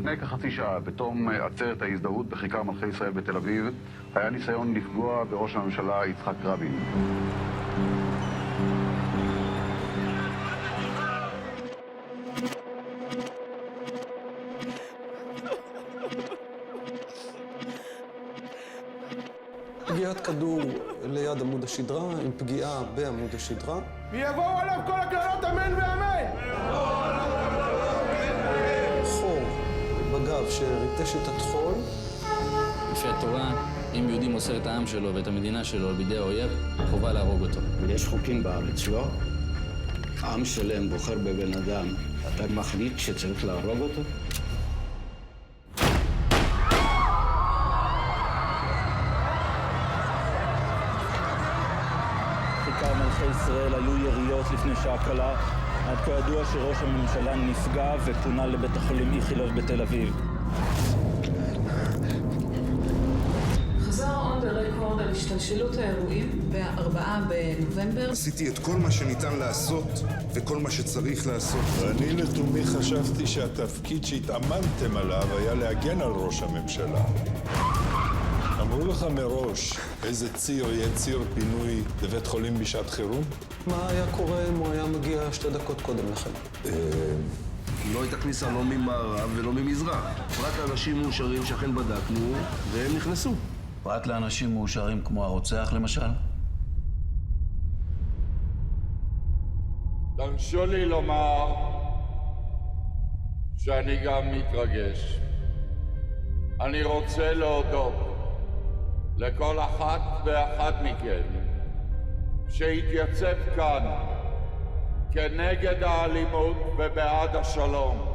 לפני כחצי שעה, בתום עצרת ההזדהות בכיכר מלכי ישראל בתל אביב, היה ניסיון לפגוע בראש הממשלה יצחק רבין. פגיעת כדור ליד עמוד השדרה, עם פגיעה בעמוד השדרה. ויבואו עליו כל הקללות אמן ואמן! חור בגב שריטש את הטחול. לפי התורה, אם יהודי מוסר את העם שלו ואת המדינה שלו בידי האויב, חובה להרוג אותו. יש חוקים בארץ, לא? עם שלם בוחר בבן אדם, אתה מחליט שצריך להרוג אותו? בכיכר מלכי ישראל היו יריות לפני שעה קלה. עד כה ידוע שראש הממשלה נפגע ופונה לבית החולים איכילוב בתל אביב. חזר און דה רקורד על השתלשלות האירועים ב-4 בנובמבר. עשיתי את כל מה שניתן לעשות וכל מה שצריך לעשות. ואני לתומי חשבתי שהתפקיד שהתאמנתם עליו היה להגן על ראש הממשלה. אמרו לך מראש איזה ציר יהיה ציר פינוי לבית חולים בשעת חירום? מה היה קורה אם הוא היה מגיע 2 דקות קודם לכן? לא הייתה כניסה לא ממערב ולא ממזרח. רק לאנשים מאושרים שאכן בדקנו והם נכנסו. פרט לאנשים מאושרים כמו הרוצח למשל? תרשו לי לומר שאני גם מתרגש. אני רוצה להודות לכל אחת ואחד מכם שהתייצב כאן כנגד האלימות ובעד השלום.